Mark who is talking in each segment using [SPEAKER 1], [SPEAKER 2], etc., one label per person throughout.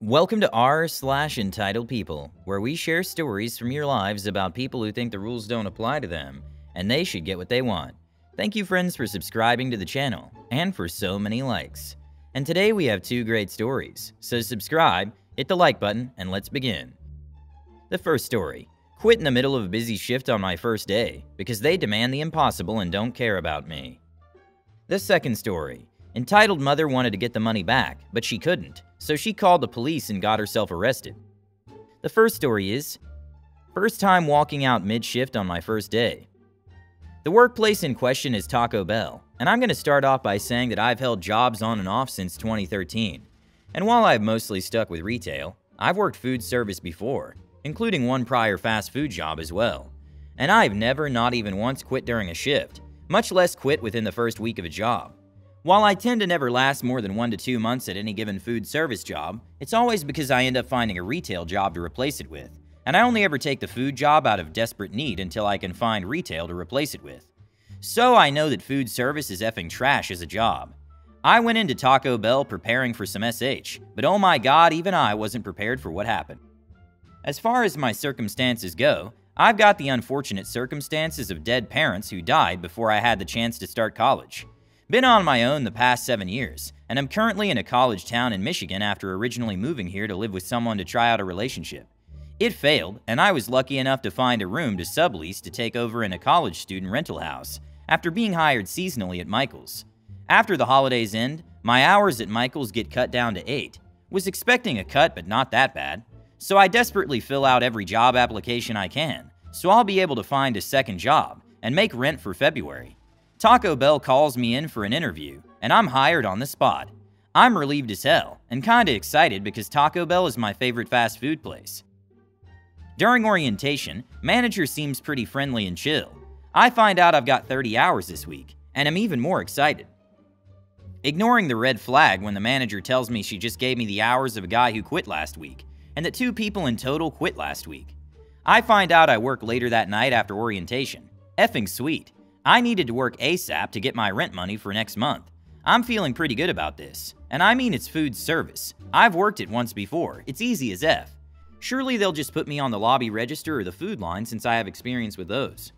[SPEAKER 1] Welcome to r/entitled people, where we share stories from your lives about people who think the rules don't apply to them, and they should get what they want. Thank you friends for subscribing to the channel, and for so many likes. And today we have two great stories, so subscribe, hit the like button, and let's begin. The first story: quit in the middle of a busy shift on my first day, because they demand the impossible and don't care about me. The second story: entitled mother wanted to get the money back, but she couldn't, so she called the police and got herself arrested. The first story is: first time walking out mid-shift on my first day. The workplace in question is Taco Bell, and I'm going to start off by saying that I've held jobs on and off since 2013. And while I've mostly stuck with retail, I've worked food service before, including one prior fast food job as well. And I've never, not even once, quit during a shift, much less quit within the first week of a job. While I tend to never last more than 1 to 2 months at any given food service job, it's always because I end up finding a retail job to replace it with, and I only ever take the food job out of desperate need until I can find retail to replace it with. So I know that food service is effing trash as a job. I went into Taco Bell preparing for some SH, but oh my god, even I wasn't prepared for what happened. As far as my circumstances go, I've got the unfortunate circumstances of dead parents who died before I had the chance to start college. Been on my own the past 7 years, and I'm currently in a college town in Michigan after originally moving here to live with someone to try out a relationship. It failed, and I was lucky enough to find a room to sublease to take over in a college student rental house, after being hired seasonally at Michael's. After the holidays end, my hours at Michael's get cut down to 8. Was expecting a cut, but not that bad. So I desperately fill out every job application I can, so I'll be able to find a second job, and make rent for February. Taco Bell calls me in for an interview, and I'm hired on the spot. I'm relieved as hell, and kinda excited because Taco Bell is my favorite fast food place. During orientation, manager seems pretty friendly and chill. I find out I've got 30 hours this week, and I'm even more excited. Ignoring the red flag when the manager tells me she just gave me the hours of a guy who quit last week, and that 2 people in total quit last week. I find out I work later that night after orientation. Effing sweet. I needed to work ASAP to get my rent money for next month. I'm feeling pretty good about this. And I mean, it's food service. I've worked it once before. It's easy as F. Surely they'll just put me on the lobby register or the food line since I have experience with those.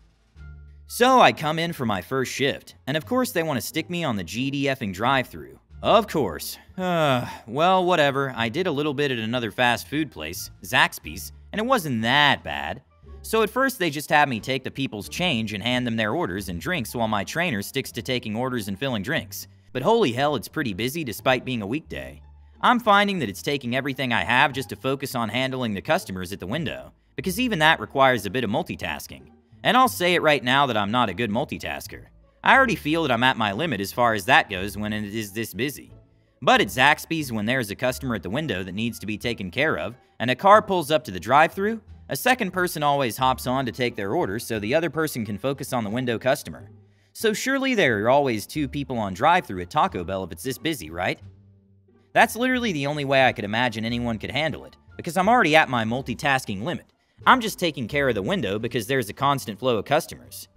[SPEAKER 1] So I come in for my first shift, and of course they want to stick me on the GD effing drive-thru. Of course. Well, whatever. I did a little bit at another fast food place, Zaxby's, and it wasn't that bad. So at first they just have me take the people's change and hand them their orders and drinks while my trainer sticks to taking orders and filling drinks. But holy hell, it's pretty busy despite being a weekday. I'm finding that it's taking everything I have just to focus on handling the customers at the window, because even that requires a bit of multitasking. And I'll say it right now that I'm not a good multitasker. I already feel that I'm at my limit as far as that goes when it is this busy. But at Zaxby's, when there's a customer at the window that needs to be taken care of, and a car pulls up to the drive-thru, a second person always hops on to take their order so the other person can focus on the window customer. So surely there are always 2 people on drive-thru at Taco Bell if it's this busy, right? That's literally the only way I could imagine anyone could handle it, because I'm already at my multitasking limit. I'm just taking care of the window because there's a constant flow of customers.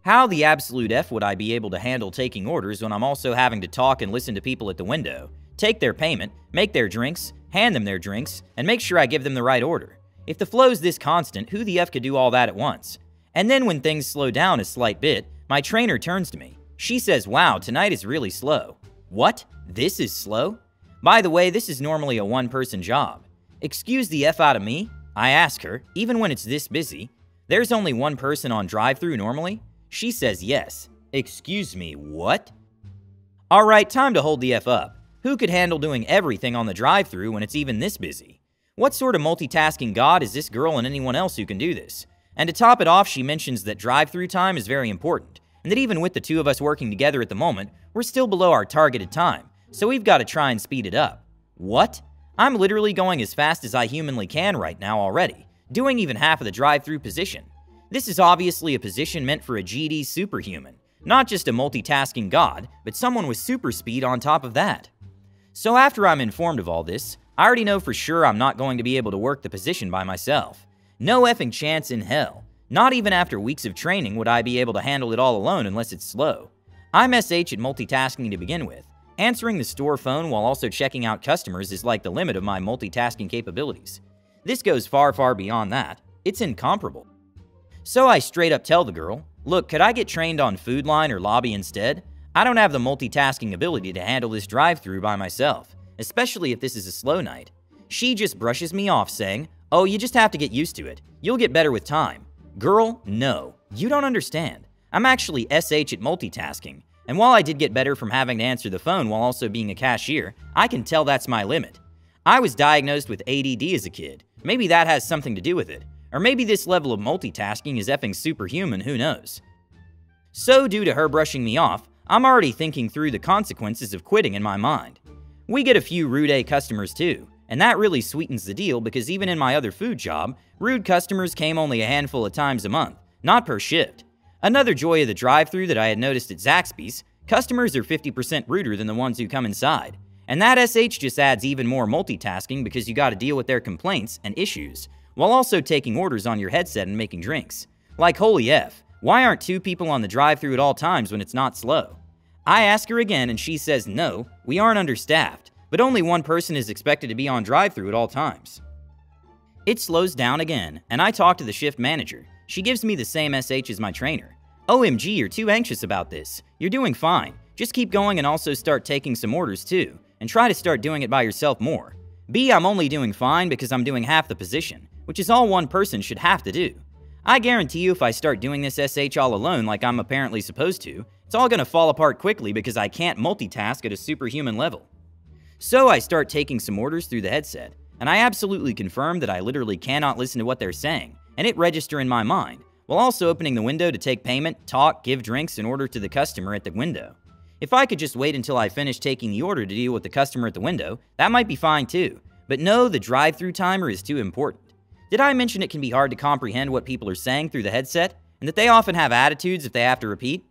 [SPEAKER 1] How the absolute F would I be able to handle taking orders when I'm also having to talk and listen to people at the window, take their payment, make their drinks, hand them their drinks, and make sure I give them the right order? If the flow's this constant, who the F could do all that at once? And then when things slow down a slight bit, my trainer turns to me. She says, "Wow, tonight is really slow." What? This is slow? By the way, this is normally a 1-person job. Excuse the F out of me? I ask her, even when it's this busy. There's only 1 person on drive-thru normally? She says yes. Excuse me, what? Alright, time to hold the F up. Who could handle doing everything on the drive-thru when it's even this busy? What sort of multitasking god is this girl and anyone else who can do this? And to top it off, she mentions that drive-thru time is very important, and that even with the 2 of us working together at the moment, we're still below our targeted time, so we've got to try and speed it up. What? I'm literally going as fast as I humanly can right now already, doing even half of the drive-thru position. This is obviously a position meant for a GD superhuman, not just a multitasking god, but someone with super speed on top of that. So after I'm informed of all this, I already know for sure I'm not going to be able to work the position by myself. No effing chance in hell. Not even after weeks of training would I be able to handle it all alone unless it's slow. I'm SH at multitasking to begin with, Answering the store phone while also checking out customers is like the limit of my multitasking capabilities. This goes far, far beyond that. It's incomparable. So I straight up tell the girl, look, could I get trained on food line or lobby instead? I don't have the multitasking ability to handle this drive-thru by myself, especially if this is a slow night. She just brushes me off saying, oh, you just have to get used to it. You'll get better with time. Girl, no. You don't understand. I'm actually SH at multitasking, and while I did get better from having to answer the phone while also being a cashier, I can tell that's my limit. I was diagnosed with ADD as a kid. Maybe that has something to do with it. Or maybe this level of multitasking is effing superhuman, who knows. So due to her brushing me off, I'm already thinking through the consequences of quitting in my mind. We get a few rude A customers too, and that really sweetens the deal because even in my other food job, rude customers came only a handful of times a month, not per shift. Another joy of the drive-thru that I had noticed at Zaxby's, customers are 50% ruder than the ones who come inside. And that SH just adds even more multitasking because you gotta deal with their complaints and issues, while also taking orders on your headset and making drinks. Like holy F, why aren't 2 people on the drive-thru at all times when it's not slow? I ask her again and she says no, we aren't understaffed, but only 1 person is expected to be on drive-thru at all times. It slows down again, and I talk to the shift manager. She gives me the same SH as my trainer. OMG, you're too anxious about this. You're doing fine. Just keep going and also start taking some orders too, and try to start doing it by yourself more. B, I'm only doing fine because I'm doing half the position, which is all 1 person should have to do. I guarantee you if I start doing this SH all alone like I'm apparently supposed to, it's all gonna fall apart quickly because I can't multitask at a superhuman level. So I start taking some orders through the headset, and I absolutely confirm that I literally cannot listen to what they're saying, and it register in my mind, while also opening the window to take payment, talk, give drinks, and order to the customer at the window. If I could just wait until I finish taking the order to deal with the customer at the window, that might be fine too. But no, the drive-thru timer is too important. Did I mention it can be hard to comprehend what people are saying through the headset, and that they often have attitudes if they have to repeat?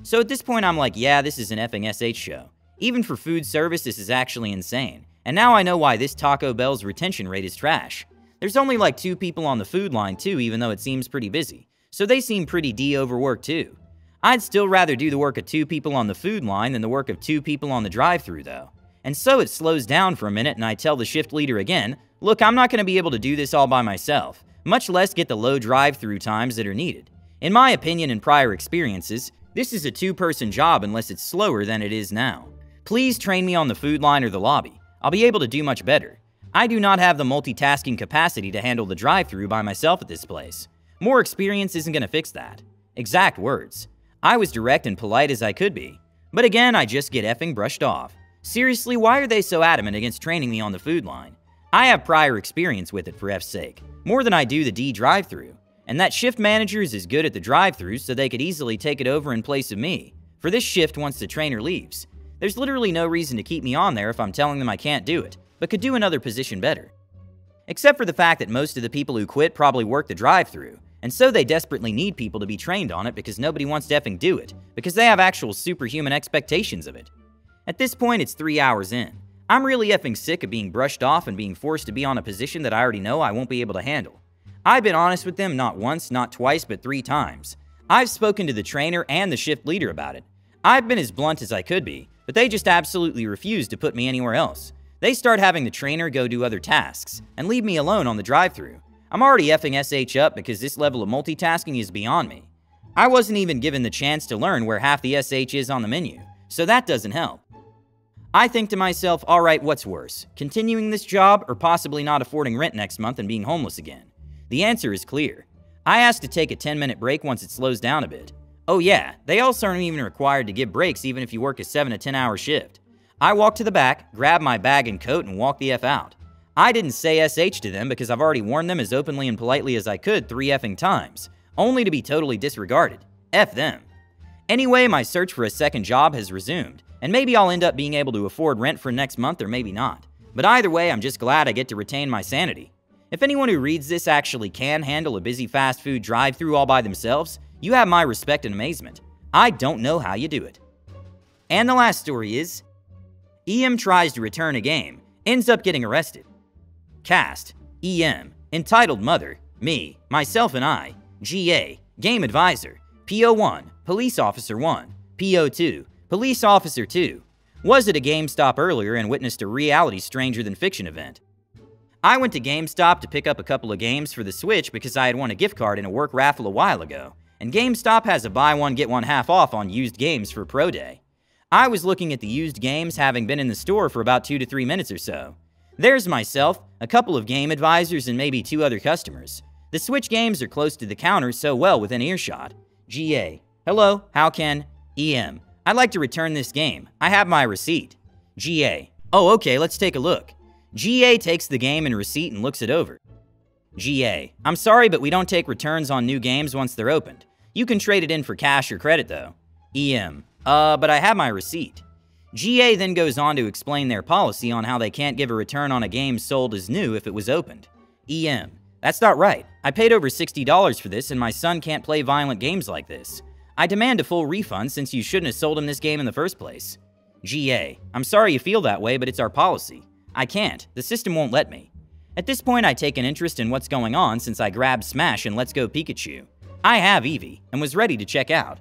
[SPEAKER 1] So at this point I'm like, yeah, this is an effing SH show. Even for food service, this is actually insane. And now I know why this Taco Bell's retention rate is trash. There's only like 2 people on the food line too, even though it seems pretty busy. So they seem pretty overworked too. I'd still rather do the work of 2 people on the food line than the work of 2 people on the drive-thru though. And so it slows down for a minute and I tell the shift leader again, look, I'm not going to be able to do this all by myself, much less get the low drive-thru times that are needed. In my opinion and prior experiences, this is a 2-person job unless it's slower than it is now. Please train me on the food line or the lobby. I'll be able to do much better. I do not have the multitasking capacity to handle the drive-thru by myself at this place. More experience isn't going to fix that. Exact words. I was direct and polite as I could be. But again, I just get effing brushed off. Seriously, why are they so adamant against training me on the food line? I have prior experience with it for F's sake, more than I do the D drive-thru. And that shift manager is as good at the drive-thru so they could easily take it over in place of me, for this shift once the trainer leaves. There's literally no reason to keep me on there if I'm telling them I can't do it, but could do another position better. Except for the fact that most of the people who quit probably work the drive-thru, and so they desperately need people to be trained on it because nobody wants to effing do it, because they have actual superhuman expectations of it. At this point, it's 3 hours in. I'm really effing sick of being brushed off and being forced to be on a position that I already know I won't be able to handle. I've been honest with them not once, not twice, but 3 times. I've spoken to the trainer and the shift leader about it. I've been as blunt as I could be, but they just absolutely refuse to put me anywhere else. They start having the trainer go do other tasks and leave me alone on the drive-thru. I'm already effing SH up because this level of multitasking is beyond me. I wasn't even given the chance to learn where half the SH is on the menu, so that doesn't help. I think to myself, alright, what's worse? Continuing this job or possibly not affording rent next month and being homeless again? The answer is clear. I asked to take a 10-minute break once it slows down a bit. Oh yeah, they also aren't even required to give breaks even if you work a 7 to 10 hour shift. I walk to the back, grab my bag and coat, and walk the F out. I didn't say SH to them because I've already warned them as openly and politely as I could 3 effing times, only to be totally disregarded. F them. Anyway, my search for a second job has resumed, and maybe I'll end up being able to afford rent for next month or maybe not. But either way, I'm just glad I get to retain my sanity. If anyone who reads this actually can handle a busy fast food drive-thru all by themselves, you have my respect and amazement. I don't know how you do it. And the last story is, EM tries to return a game, ends up getting arrested. Cast, EM, entitled mother, me, myself and I, GA, game advisor, PO1, police officer 1, PO2, police officer 2. Was at a GameStop earlier and witnessed a reality stranger than fiction event. I went to GameStop to pick up a couple of games for the Switch because I had won a gift card in a work raffle a while ago, and GameStop has a buy one get one half off on used games for Pro Day. I was looking at the used games, having been in the store for about 2 to 3 minutes or so. There's myself, a couple of game advisors, and maybe 2 other customers. The Switch games are close to the counter, so well within earshot. GA. Hello, how can? EM. I'd like to return this game. I have my receipt. GA. Oh, okay, let's take a look. GA takes the game and receipt and looks it over. GA. I'm sorry, but we don't take returns on new games once they're opened. You can trade it in for cash or credit, though. EM. But I have my receipt. GA then goes on to explain their policy on how they can't give a return on a game sold as new if it was opened. EM. That's not right. I paid over $60 for this and my son can't play violent games like this. I demand a full refund since you shouldn't have sold him this game in the first place. GA. I'm sorry you feel that way, but it's our policy. I can't. The system won't let me. At this point, I take an interest in what's going on since I grabbed Smash and Let's Go Pikachu. I have Eevee and was ready to check out.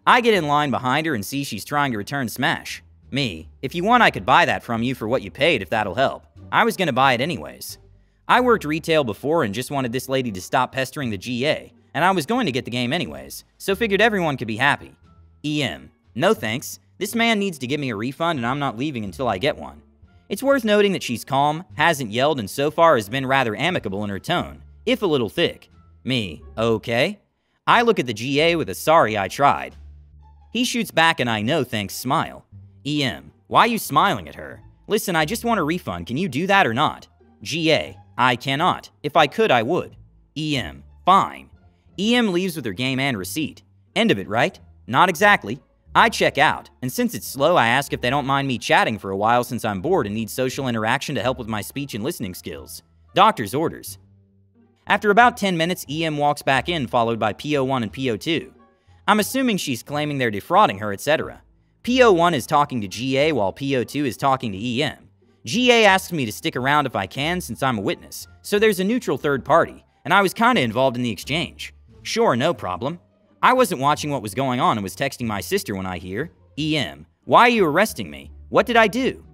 [SPEAKER 1] I get in line behind her and see she's trying to return Smash. Me. If you want, I could buy that from you for what you paid if that'll help. I was gonna buy it anyways. I worked retail before and just wanted this lady to stop pestering the GA, and I was going to get the game anyways, so figured everyone could be happy. EM. No thanks. This man needs to give me a refund and I'm not leaving until I get one. It's worth noting that she's calm, hasn't yelled, and so far has been rather amicable in her tone, if a little thick. Me. Okay. I look at the GA with a sorry I tried. He shoots back and I know thanks smile. EM. Why are you smiling at her? Listen, I just want a refund. Can you do that or not? GA. I cannot. If I could, I would. EM. Fine. EM leaves with her game and receipt. End of it, right? Not exactly. I check out, and since it's slow, I ask if they don't mind me chatting for a while since I'm bored and need social interaction to help with my speech and listening skills. Doctor's orders. After about 10 minutes, EM walks back in, followed by PO1 and PO2. I'm assuming she's claiming they're defrauding her, etc. PO1 is talking to GA while PO2 is talking to EM. GA asks me to stick around if I can since I'm a witness, so there's a neutral third party, and I was kinda involved in the exchange. Sure, no problem. I wasn't watching what was going on and was texting my sister when I hear, EM, why are you arresting me? What did I do?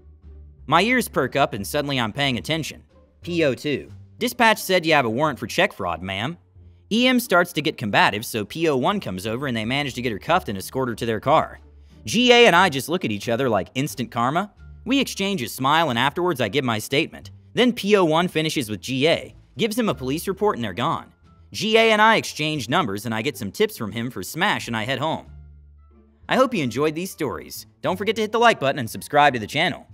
[SPEAKER 1] My ears perk up and suddenly I'm paying attention. PO2. Dispatch said you have a warrant for check fraud, ma'am. EM starts to get combative, so PO1 comes over and they manage to get her cuffed and escort her to their car. GA and I just look at each other like instant karma. We exchange a smile and afterwards I give my statement. Then PO1 finishes with GA, gives him a police report and they're gone. GA and I exchange numbers and I get some tips from him for Smash and I head home. I hope you enjoyed these stories. Don't forget to hit the like button and subscribe to the channel.